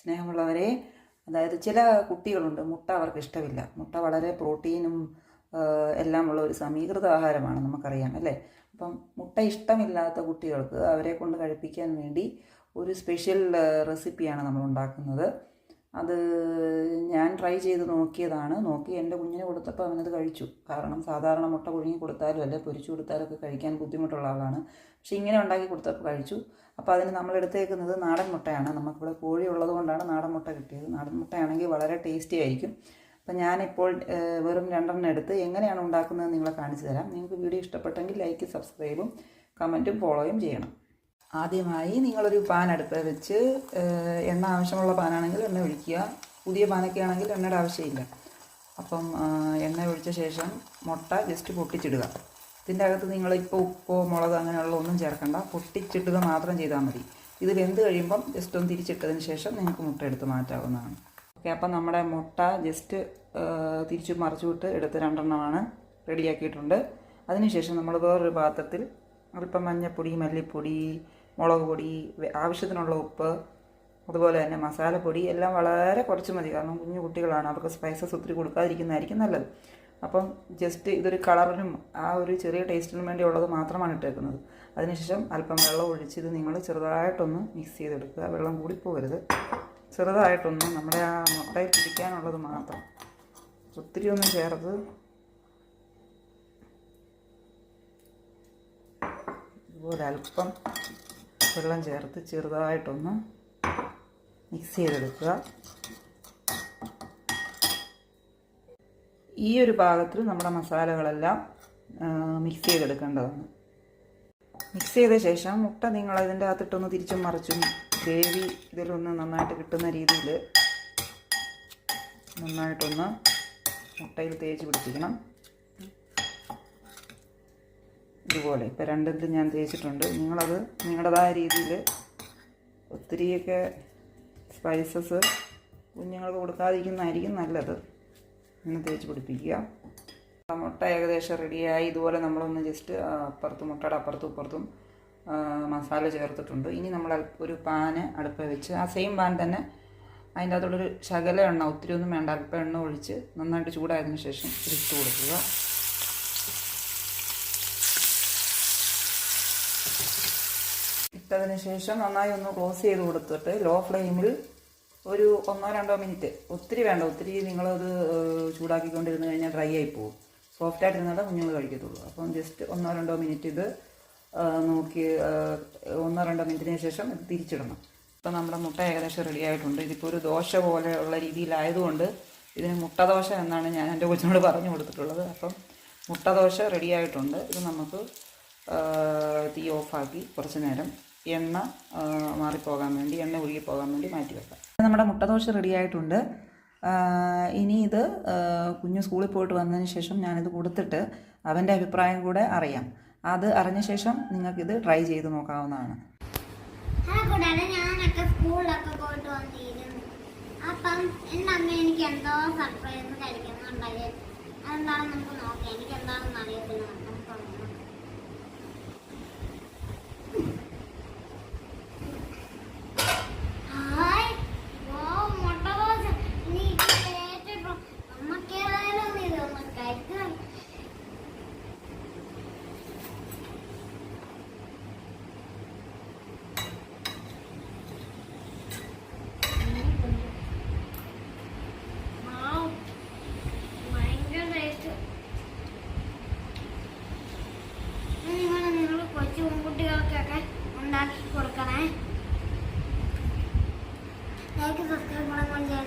സ്നേഹമുള്ളവരെ, അതായത് ചില കുട്ടികളുണ്ട് മുട്ട അവർക്ക് ഇഷ്ടമില്ല. മുട്ട വളരെ പ്രോട്ടീനും എല്ലാം ഉള്ള ഒരു സമീകൃത ആഹാരമാണ്, നമുക്കറിയാം അല്ലേ. അപ്പം മുട്ട ഇഷ്ടമില്ലാത്ത കുട്ടികൾക്ക് അവരെ കൊണ്ട് കഴിപ്പിക്കാൻ വേണ്ടി ഒരു സ്പെഷ്യൽ റെസിപ്പിയാണ് നമ്മൾ ഉണ്ടാക്കുന്നത്. അത് ഞാൻ ട്രൈ ചെയ്ത് നോക്കി എൻ്റെ കുഞ്ഞിന് കൊടുത്തപ്പോൾ അവനത് കഴിച്ചു. കാരണം സാധാരണ മുട്ട പുഴുങ്ങി കൊടുത്താലും അല്ലെ പൊരിച്ചു കൊടുത്താലും ഒക്കെ കഴിക്കാൻ ബുദ്ധിമുട്ടുള്ള ആളാണ്. പക്ഷെ ഇങ്ങനെ ഉണ്ടാക്കി കൊടുത്തപ്പോൾ കഴിച്ചു. അപ്പോൾ അതിന് നമ്മൾ എടുത്തേക്കുന്നത് നാടൻ മുട്ടയാണ്. നമുക്കിവിടെ കോഴി ഉള്ളത് കൊണ്ടാണ് നാടൻ മുട്ട കിട്ടിയത്. നാടൻ മുട്ടയാണെങ്കിൽ വളരെ ടേസ്റ്റി ആയിരിക്കും. അപ്പം ഞാനിപ്പോൾ വെറും 2 എടുത്ത് എങ്ങനെയാണ് ഉണ്ടാക്കുന്നത് നിങ്ങളെ കാണിച്ചു തരാം. നിങ്ങൾക്ക് വീഡിയോ ഇഷ്ടപ്പെട്ടെങ്കിൽ ലൈക്ക്, സബ്സ്ക്രൈബും കമൻറ്റും ഫോളോയും ചെയ്യണം. ആദ്യമായി നിങ്ങളൊരു പാൻ അടുപ്പ് വെച്ച് എണ്ണ ആവശ്യമുള്ള പാനാണെങ്കിൽ എണ്ണ ഒഴിക്കുക. പുതിയ പാനൊക്കെ ആണെങ്കിൽ എണ്ണയുടെ ആവശ്യമില്ല. അപ്പം എണ്ണ ഒഴിച്ച ശേഷം മുട്ട ജസ്റ്റ് പൊട്ടിച്ചിടുക. ഇതിൻ്റെ അകത്ത് നിങ്ങളിപ്പോൾ ഉപ്പോ മുളക് അങ്ങനെയുള്ള ഒന്നും ചേർക്കണ്ട, പൊട്ടിച്ചിടുക മാത്രം ചെയ്താൽ മതി. ഇത് വെന്ത് കഴിയുമ്പം ജസ്റ്റ് ഒന്ന് തിരിച്ചിട്ടതിന് ശേഷം നിങ്ങൾക്ക് മുട്ട എടുത്ത് മാറ്റാവുന്നതാണ്. ഓക്കെ, അപ്പം നമ്മുടെ മുട്ട ജസ്റ്റ് തിരിച്ചു മറിച്ചു വിട്ട് എടുത്ത് 2 എണ്ണമാണ് റെഡിയാക്കിയിട്ടുണ്ട്. അതിനുശേഷം നമ്മൾ വേറൊരു പാത്രത്തിൽ അല്പം മഞ്ഞൾപ്പൊടി, മല്ലിപ്പൊടി, മുളക് പൊടി, ആവശ്യത്തിനുള്ള ഉപ്പ്, അതുപോലെ തന്നെ മസാലപ്പൊടി എല്ലാം വളരെ കുറച്ച് മതി. കാരണം കുഞ്ഞു കുട്ടികളാണ്, അവർക്ക് സ്പൈസസ് ഒത്തിരി കൊടുക്കാതിരിക്കുന്നതായിരിക്കും നല്ലത്. അപ്പം ജസ്റ്റ് ഇതൊരു കളറിനും ആ ഒരു ചെറിയ ടേസ്റ്റിനും വേണ്ടി ഉള്ളത് മാത്രമാണ് ഇട്ടേക്കുന്നത്. അതിനുശേഷം അല്പം വെള്ളം ഒഴിച്ച് ഇത് നിങ്ങൾ ചെറുതായിട്ടൊന്ന് മിക്സ് ചെയ്തെടുക്കുക. വെള്ളം കൂടിപ്പോകരുത്, ചെറുതായിട്ടൊന്ന് നമ്മുടെ ആ മുട്ടയിൽ പിടിക്കാനുള്ളത് മാത്രം, ഒത്തിരി ഒന്നും ചേർത്ത് ഇതുപോലെ അല്പം വെള്ളം ചേർത്ത് ചെറുതായിട്ടൊന്ന് മിക്സ് ചെയ്തെടുക്കുക. ഈ ഒരു പാകത്തിൽ നമ്മുടെ മസാലകളെല്ലാം മിക്സ് ചെയ്തെടുക്കേണ്ടതാണ്. മിക്സ് ചെയ്ത ശേഷം മുട്ട നിങ്ങൾ അതിൻ്റെ അകത്തിട്ടൊന്ന് തിരിച്ചും മറിച്ചും ഗ്രേവി ഇതിലൊന്ന് നന്നായിട്ട് കിട്ടുന്ന രീതിയിൽ നന്നായിട്ടൊന്ന് മുട്ടയിൽ തേച്ച് പിടിപ്പിക്കണം. ഇതുപോലെ ഇപ്പോൾ 2 ഞാൻ തേച്ചിട്ടുണ്ട്. നിങ്ങളത് നിങ്ങളുടേതായ രീതിയിൽ ഒത്തിരിയൊക്കെ സ്പൈസസ് കുഞ്ഞുങ്ങൾക്ക് കൊടുക്കാതിരിക്കുന്നതായിരിക്കും നല്ലത്. ഇങ്ങനെ തേച്ച് പിടിപ്പിക്കുക. മുട്ട ഏകദേശം റെഡിയായി. ഇതുപോലെ നമ്മളൊന്ന് ജസ്റ്റ് മുട്ടയുടെ അപ്പുറത്തും ഇപ്പുറത്തും മസാല ചേർത്തിട്ടുണ്ട്. ഇനി നമ്മൾ ഒരു പാന് അടുപ്പ് വെച്ച് ആ സെയിം പാൻ തന്നെ അതിൻ്റെ അകത്തുള്ളൊരു ശകല എണ്ണ, ഒത്തിരി ഒന്നും വേണ്ട, അല്പം എണ്ണ ഒഴിച്ച് നന്നായിട്ട് ചൂടായതിനു ശേഷം ഇട്ട് കൊടുക്കുക. ഇട്ടതിന് ശേഷം നന്നായി ഒന്ന് ക്ലോസ് ചെയ്ത് കൊടുത്തിട്ട് ലോ ഫ്ലെയിമിൽ ഒരു 1-2 മിനിറ്റ്, ഒത്തിരി വേണ്ട, ഒത്തിരി നിങ്ങളത് ചൂടാക്കിക്കൊണ്ടിരുന്ന് കഴിഞ്ഞാൽ ഡ്രൈ ആയി പോകും. സോഫ്റ്റായിട്ടിരുന്നാലേ കുഞ്ഞുങ്ങൾ കഴിക്കത്തുള്ളൂ. അപ്പം ജസ്റ്റ് 1-2 മിനിറ്റ് ഇത് നോക്കി 1-2 മിനിറ്റിന് ശേഷം ഇത് തിരിച്ചിടണം. ഇപ്പം നമ്മുടെ മുട്ട ഏകദേശം റെഡി ആയിട്ടുണ്ട്. ഇതിപ്പോൾ ഒരു ദോശ പോലെയുള്ള രീതിയിലായതുകൊണ്ട് ഇതിന് മുട്ടദോശ എന്നാണ് ഞാൻ എൻ്റെ കൊച്ചിനോട് പറഞ്ഞു കൊടുത്തിട്ടുള്ളത്. അപ്പം മുട്ടദോശ റെഡി ആയിട്ടുണ്ട്. ഇത് നമുക്ക് തീ ഓഫാക്കി കുറച്ച് നേരം എണ്ണ മാറിപ്പോകാൻ വേണ്ടി, എണ്ണ ഒഴുകിപ്പോകാൻ വേണ്ടി മാറ്റി വെക്കാം. നമ്മുടെ മുട്ടദോശ റെഡി ആയിട്ടുണ്ട്. ഇനി ഇത് കുഞ്ഞ് സ്കൂളിൽ പോയിട്ട് വന്നതിന് ശേഷം ഞാനിത് കൊടുത്തിട്ട് അവൻ്റെ അഭിപ്രായം കൂടെ അറിയാം. അത് അറിഞ്ഞ ശേഷം നിങ്ങൾക്കിത് ട്രൈ ചെയ്ത് നോക്കാവുന്നതാണ്. കൂടാതെ ഞാനൊക്കെ സ്കൂളിലൊക്കെ പോയിട്ട് വന്നിരുന്നു. അപ്പം എൻ്റെ അമ്മ എനിക്ക് എന്തോ സർപ്രൈസ് കഴിക്കുന്നുണ്ടായി. അതെന്താണെന്ന് നമുക്ക് നോക്കാം. എനിക്ക് എന്താണെന്ന് അറിയത്തില്ല. കുട്ടികൾക്കൊക്കെ ഉണ്ടാക്കി കൊടുക്കണേ. ലൈക്ക്, സബ്സ്ക്രൈബ് കൂടെ ചെയ്യാൻ